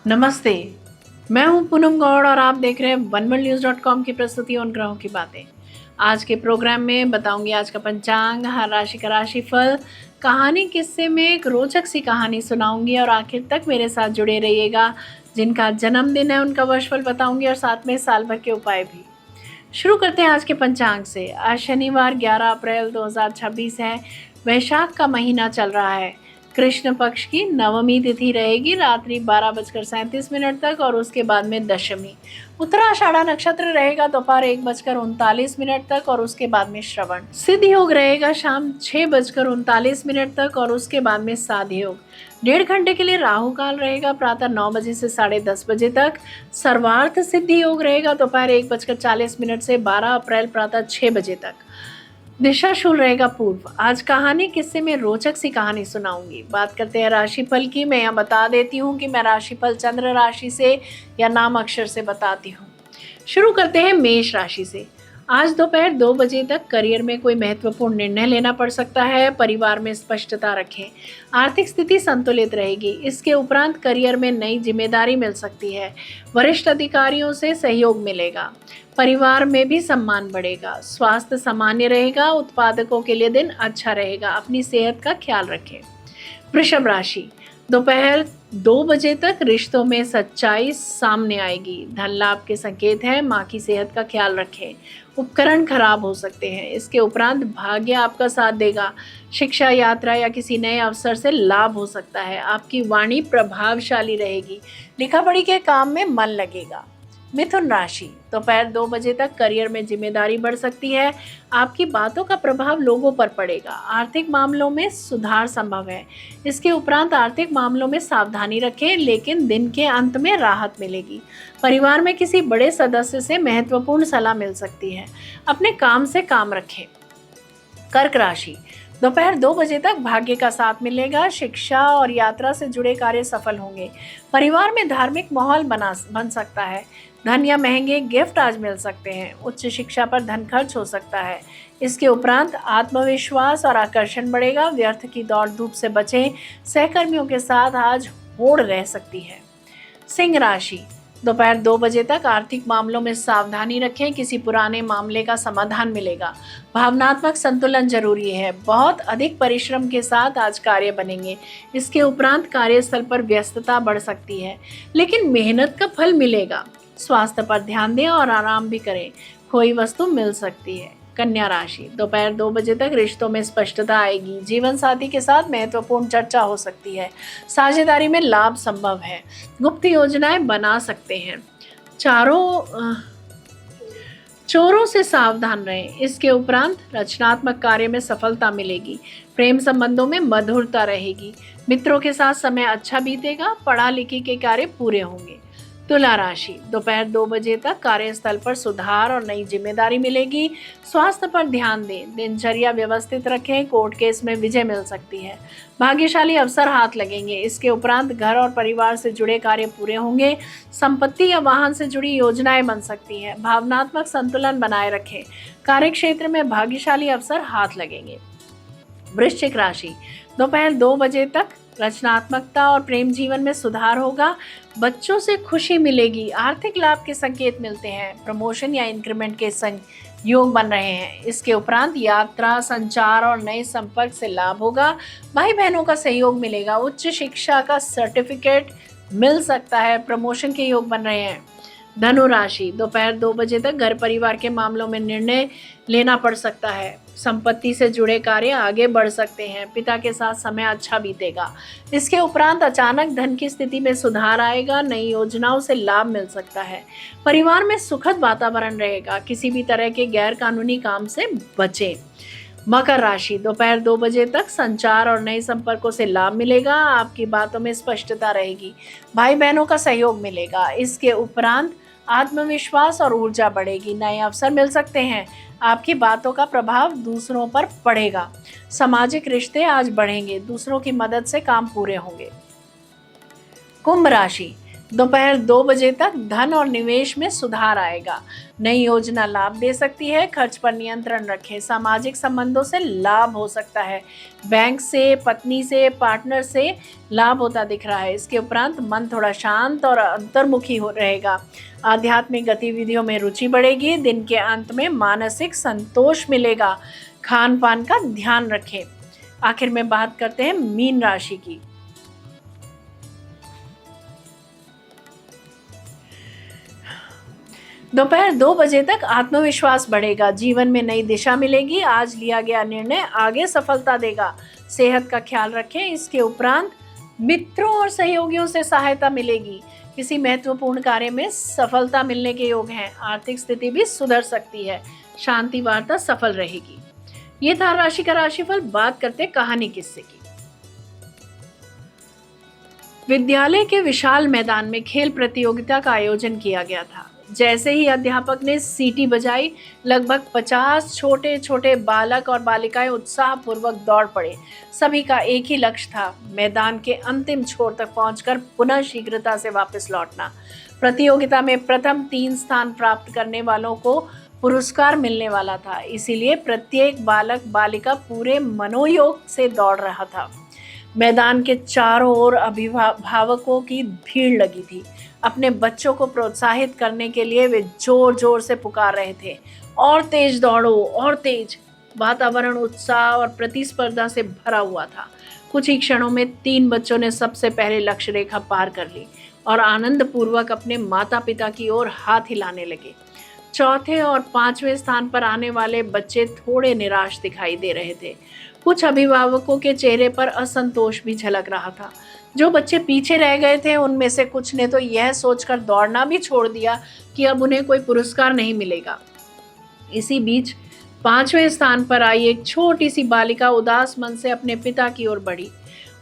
नमस्ते। मैं हूं पूनम गौड़ और आप देख रहे हैं वनवर्ल्ड की प्रस्तुति उन ग्रहों की बातें। आज के प्रोग्राम में बताऊंगी आज का पंचांग, हर राशि का राशिफल, कहानी, किस्से में एक रोचक सी कहानी सुनाऊंगी और आखिर तक मेरे साथ जुड़े रहिएगा। जिनका जन्मदिन है उनका वर्षफल बताऊंगी और साथ में साल भर के उपाय भी। शुरू करते हैं आज के पंचांग से। आज शनिवार 11 अप्रैल 2026 है। वैशाख का महीना चल रहा है। कृष्ण पक्ष की नवमी तिथि रहेगी रात्रि 12:37 तक और उसके बाद में दशमी। उत्तराषाढ़ा नक्षत्र रहेगा दोपहर 1:39 तक और उसके बाद में श्रवण। सिद्ध योग रहेगा शाम 6:39 तक और उसके बाद में साध योग। 1.5 घंटे के लिए राहु काल रहेगा प्रातः 9 बजे से 10:30 बजे तक। सर्वार्थ सिद्धि योग रहेगा दोपहर 1:40 से 12 अप्रैल प्रातः 6 बजे तक। दिशाशूल रहेगा पूर्व। आज कहानी किस्से में रोचक सी कहानी सुनाऊंगी। बात करते हैं राशिफल की। मैं यहाँ बता देती हूँ कि मैं राशिफल चंद्र राशि से या नाम अक्षर से बताती हूँ। शुरू करते हैं मेष राशि से। आज दोपहर 2 बजे तक करियर में कोई महत्वपूर्ण निर्णय लेना पड़ सकता है। परिवार में स्पष्टता रखें। आर्थिक स्थिति संतुलित रहेगी। इसके उपरांत करियर में नई जिम्मेदारी मिल सकती है। वरिष्ठ अधिकारियों से सहयोग मिलेगा। परिवार में भी सम्मान बढ़ेगा। स्वास्थ्य सामान्य रहेगा। उत्पादकों के लिए दिन अच्छा रहेगा। अपनी सेहत का ख्याल रखें। वृषभ राशि। दोपहर 2 बजे तक रिश्तों में सच्चाई सामने आएगी। धन लाभ के संकेत हैं। माँ की सेहत का ख्याल रखें। उपकरण खराब हो सकते हैं। इसके उपरांत भाग्य आपका साथ देगा। शिक्षा, यात्रा या किसी नए अवसर से लाभ हो सकता है। आपकी वाणी प्रभावशाली रहेगी। लिखा पढ़ी के काम में मन लगेगा। मिथुन राशि। दोपहर 2 बजे तक करियर में जिम्मेदारी बढ़ सकती है। आपकी बातों का प्रभाव लोगों पर पड़ेगा। आर्थिक मामलों में सुधार संभव है। इसके उपरांत आर्थिक मामलों में सावधानी रखें, लेकिन दिन के अंत में राहत मिलेगी। परिवार में किसी बड़े सदस्य से महत्वपूर्ण सलाह मिल सकती है। अपने काम से काम रखें। कर्क राशि। दोपहर 2 बजे तक भाग्य का साथ मिलेगा। शिक्षा और यात्रा से जुड़े कार्य सफल होंगे। परिवार में धार्मिक माहौल बन सकता है। धन या महंगे गिफ्ट आज मिल सकते हैं। उच्च शिक्षा पर धन खर्च हो सकता है। इसके उपरांत आत्मविश्वास और आकर्षण बढ़ेगा। व्यर्थ की दौड़ धूप से बचें। सहकर्मियों के साथ आज होड़ रह सकती है। सिंह राशि। दोपहर 2 बजे तक आर्थिक मामलों में सावधानी रखें। किसी पुराने मामले का समाधान मिलेगा। भावनात्मक संतुलन जरूरी है। बहुत अधिक परिश्रम के साथ आज कार्य बनेंगे। इसके उपरांत कार्यस्थल पर व्यस्तता बढ़ सकती है, लेकिन मेहनत का फल मिलेगा। स्वास्थ्य पर ध्यान दें और आराम भी करें। खोई वस्तु मिल सकती है। कन्या राशि। दोपहर 2 बजे तक रिश्तों में स्पष्टता आएगी। जीवन साथी के साथ महत्वपूर्ण चर्चा हो सकती है। साझेदारी में लाभ संभव है। गुप्त योजनाएं बना सकते हैं। चोरों से सावधान रहें। इसके उपरांत रचनात्मक कार्य में सफलता मिलेगी। प्रेम संबंधों में मधुरता रहेगी। मित्रों के साथ समय अच्छा बीतेगा। पढ़ा लिखी के कार्य पूरे होंगे। तुला राशि। दोपहर 2 बजे तक कार्यस्थल पर सुधार और नई जिम्मेदारी मिलेगी। स्वास्थ्य पर ध्यान दें। दिनचर्या व्यवस्थित रखें। कोर्ट केस में विजय मिल सकती है। भाग्यशाली अवसर हाथ लगेंगे। इसके उपरांत घर और परिवार से जुड़े कार्य पूरे होंगे। संपत्ति या वाहन से जुड़ी योजनाएं बन सकती हैं। भावनात्मक संतुलन बनाए रखें। कार्यक्षेत्र में भाग्यशाली अवसर हाथ लगेंगे। वृश्चिक राशि। दोपहर 2 बजे तक रचनात्मकता और प्रेम जीवन में सुधार होगा। बच्चों से खुशी मिलेगी। आर्थिक लाभ के संकेत मिलते हैं। प्रमोशन या इंक्रीमेंट के योग बन रहे हैं। इसके उपरांत यात्रा, संचार और नए संपर्क से लाभ होगा। भाई बहनों का सहयोग मिलेगा। उच्च शिक्षा का सर्टिफिकेट मिल सकता है। प्रमोशन के योग बन रहे हैं। धनु राशि। दोपहर 2 बजे तक घर परिवार के मामलों में निर्णय लेना पड़ सकता है। संपत्ति से जुड़े कार्य आगे बढ़ सकते हैं। पिता के साथ समय अच्छा बीतेगा। इसके उपरांत अचानक धन की स्थिति में सुधार आएगा। नई योजनाओं से लाभ मिल सकता है। परिवार में सुखद वातावरण रहेगा। किसी भी तरह के गैर कानूनी काम से बचें। मकर राशि। दोपहर 2 बजे तक संचार और नए संपर्कों से लाभ मिलेगा। आपकी बातों में स्पष्टता रहेगी। भाई बहनों का सहयोग मिलेगा। इसके उपरांत आत्मविश्वास और ऊर्जा बढ़ेगी। नए अवसर मिल सकते हैं। आपकी बातों का प्रभाव दूसरों पर पड़ेगा। सामाजिक रिश्ते आज बढ़ेंगे। दूसरों की मदद से काम पूरे होंगे। कुंभ राशि। दोपहर 2 बजे तक धन और निवेश में सुधार आएगा। नई योजना लाभ दे सकती है। खर्च पर नियंत्रण रखें। सामाजिक संबंधों से लाभ हो सकता है। बैंक से, पत्नी से, पार्टनर से लाभ होता दिख रहा है। इसके उपरांत मन थोड़ा शांत और अंतर्मुखी हो रहेगा। आध्यात्मिक गतिविधियों में रुचि बढ़ेगी। दिन के अंत में मानसिक संतोष मिलेगा। खान पान का ध्यान रखें। आखिर में बात करते हैं मीन राशि की। दोपहर 2 बजे तक आत्मविश्वास बढ़ेगा। जीवन में नई दिशा मिलेगी। आज लिया गया निर्णय आगे सफलता देगा। सेहत का ख्याल रखें। इसके उपरांत मित्रों और सहयोगियों से सहायता मिलेगी। किसी महत्वपूर्ण कार्य में सफलता मिलने के योग हैं। आर्थिक स्थिति भी सुधर सकती है। शांति वार्ता सफल रहेगी। ये था राशि का राशिफल। बात करते कहानी किस्से की। विद्यालय के विशाल मैदान में खेल प्रतियोगिता का आयोजन किया गया था। जैसे ही अध्यापक ने सीटी बजाई, लगभग 50 छोटे छोटे बालक और बालिकाएं उत्साहपूर्वक दौड़ पड़े। सभी का एक ही लक्ष्य था, मैदान के अंतिम छोर तक पहुंचकर पुनः शीघ्रता से वापस लौटना। प्रतियोगिता में प्रथम 3 स्थान प्राप्त करने वालों को पुरस्कार मिलने वाला था, इसीलिए प्रत्येक बालक बालिका पूरे मनोयोग से दौड़ रहा था। मैदान के चारों ओर अभिभावकों की भीड़ लगी थी। अपने बच्चों को प्रोत्साहित करने के लिए वे जोर जोर से पुकार रहे थे, और तेज दौड़ो, और तेज। वातावरण उत्साह और प्रतिस्पर्धा से भरा हुआ था। कुछ ही क्षणों में 3 बच्चों ने सबसे पहले लक्ष्य रेखा पार कर ली और आनंद पूर्वक अपने माता पिता की ओर हाथ हिलाने लगे। चौथे और 5वें स्थान पर आने वाले बच्चे थोड़े निराश दिखाई दे रहे थे। कुछ अभिभावकों के चेहरे पर असंतोष भी झलक रहा था। जो बच्चे पीछे रह गए थे उनमें से कुछ ने तो यह सोचकर दौड़ना भी छोड़ दिया कि अब उन्हें कोई पुरस्कार नहीं मिलेगा। इसी बीच 5वें स्थान पर आई एक छोटी सी बालिका उदास मन से अपने पिता की ओर बढ़ी।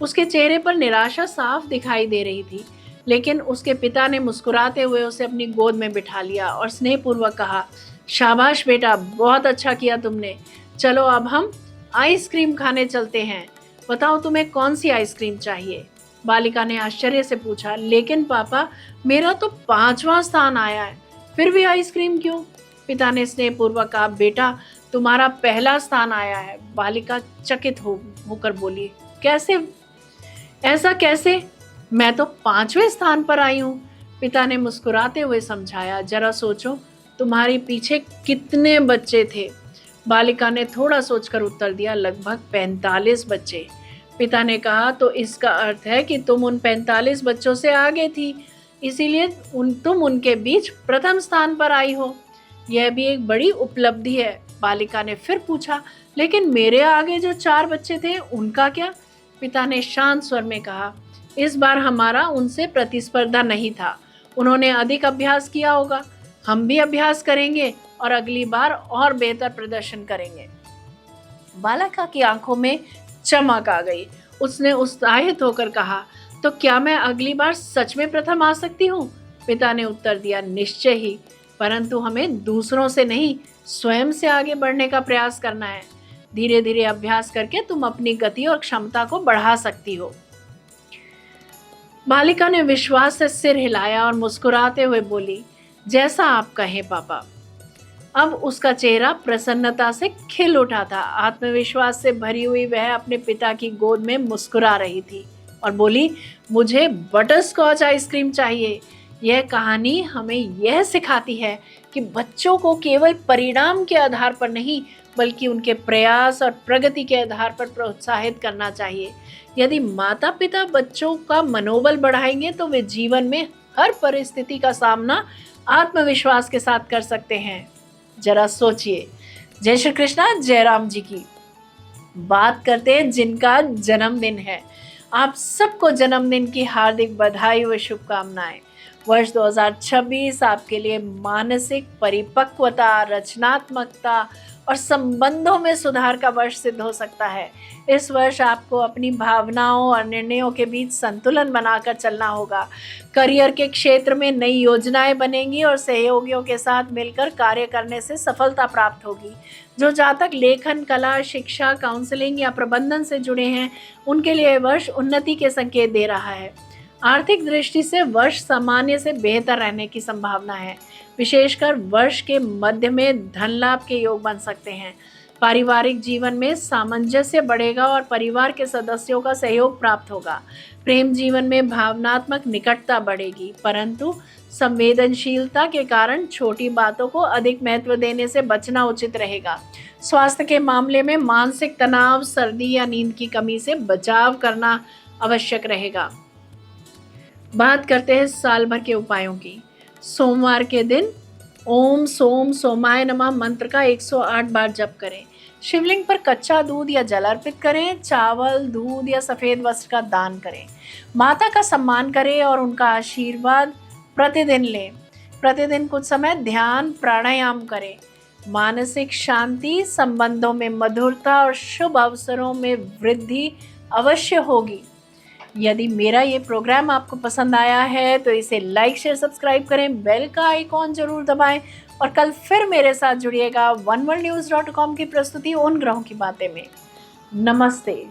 उसके चेहरे पर निराशा साफ दिखाई दे रही थी, लेकिन उसके पिता ने मुस्कुराते हुए उसे अपनी गोद में बिठा लिया और स्नेहपूर्वक कहा, शाबाश बेटा, बहुत अच्छा किया तुमने। चलो अब हम आइसक्रीम खाने चलते हैं। बताओ तुम्हें कौन सी आइसक्रीम चाहिए? बालिका ने आश्चर्य से पूछा। लेकिन पापा, मेरा तो 5वां स्थान आया है, फिर भी आइसक्रीम क्यों? पिता ने स्नेहपूर्वक कहा, बेटा, तुम्हारा पहला स्थान आया है। बालिका चकित होकर बोली, कैसे? ऐसा कैसे? मैं तो 5वें स्थान पर आई हूँ। पिता ने मुस्कुराते हुए समझाया, जरा सोचो, तुम्हारे पीछे कितने बच्चे थे? बालिका ने थोड़ा सोचकर उत्तर दिया, लगभग 45 बच्चे। पिता ने कहा, तो इसका अर्थ है कि तुम उन 45 बच्चों से आगे थी, इसीलिए तुम उनके बीच प्रथम स्थान पर आई हो। यह भी एक बड़ी उपलब्धि है। बालिका ने फिर पूछा, लेकिन मेरे आगे जो 4 बच्चे थे उनका क्या? पिता ने शांत स्वर में कहा, इस बार हमारा उनसे प्रतिस्पर्धा नहीं था। उन्होंने अधिक अभ्यास किया होगा। हम भी अभ्यास करेंगे और अगली बार और बेहतर प्रदर्शन करेंगे। बालिका की आंखों में चमक आ गई। उसने उत्साहित होकर कहा, तो क्या मैं अगली बार सच में प्रथम आ सकती हूँ? पिता ने उत्तर दिया, निश्चय ही, परंतु हमें दूसरों से नहीं, स्वयं से आगे बढ़ने का प्रयास करना है। धीरे धीरे अभ्यास करके तुम अपनी गति और क्षमता को बढ़ा सकती हो। बालिका ने विश्वास से सिर हिलाया और मुस्कुराते हुए बोली, जैसा आप कहें पापा। अब उसका चेहरा प्रसन्नता से खिल उठा था। आत्मविश्वास से भरी हुई वह अपने पिता की गोद में मुस्कुरा रही थी और बोली, मुझे बटरस्कॉच आइसक्रीम चाहिए। यह कहानी हमें यह सिखाती है कि बच्चों को केवल परिणाम के आधार पर नहीं, बल्कि उनके प्रयास और प्रगति के आधार पर प्रोत्साहित करना चाहिए। यदि माता पिता बच्चों का मनोबल बढ़ाएंगे तो वे जीवन में हर परिस्थिति का सामना आत्मविश्वास के साथ कर सकते हैं। जरा सोचिए। जय श्री कृष्णा, जय राम जी की। बात करते हैं जिनका जन्मदिन है। आप सबको जन्मदिन की हार्दिक बधाई व शुभकामनाएं। वर्ष 2026 आपके लिए मानसिक परिपक्वता, रचनात्मकता और संबंधों में सुधार का वर्ष सिद्ध हो सकता है। इस वर्ष आपको अपनी भावनाओं और निर्णयों के बीच संतुलन बनाकर चलना होगा। करियर के क्षेत्र में नई योजनाएं बनेंगी और सहयोगियों के साथ मिलकर कार्य करने से सफलता प्राप्त होगी। जो जातक लेखन, कला, शिक्षा, काउंसलिंग या प्रबंधन से जुड़े हैं, उनके लिए वर्ष उन्नति के संकेत दे रहा है। आर्थिक दृष्टि से वर्ष सामान्य से बेहतर रहने की संभावना है। विशेषकर वर्ष के मध्य में धन लाभ के योग बन सकते हैं। पारिवारिक जीवन में सामंजस्य बढ़ेगा और परिवार के सदस्यों का सहयोग प्राप्त होगा। प्रेम जीवन में भावनात्मक निकटता बढ़ेगी, परंतु संवेदनशीलता के कारण छोटी बातों को अधिक महत्व देने से बचना उचित रहेगा। स्वास्थ्य के मामले में मानसिक तनाव, सर्दी या नींद की कमी से बचाव करना आवश्यक रहेगा। बात करते हैं साल भर के उपायों की। सोमवार के दिन ओम सोम सोमाय नमः मंत्र का 108 बार जप करें। शिवलिंग पर कच्चा दूध या जल अर्पित करें। चावल, दूध या सफेद वस्त्र का दान करें। माता का सम्मान करें और उनका आशीर्वाद प्रतिदिन लें। प्रतिदिन कुछ समय ध्यान प्राणायाम करें। मानसिक शांति, संबंधों में मधुरता और शुभ अवसरों में वृद्धि अवश्य होगी। यदि मेरा ये प्रोग्राम आपको पसंद आया है तो इसे लाइक, शेयर, सब्सक्राइब करें, बेल का आइकॉन जरूर दबाएं और कल फिर मेरे साथ जुड़िएगा oneworldnews.com की प्रस्तुति उन ग्रहों की बातें में। नमस्ते।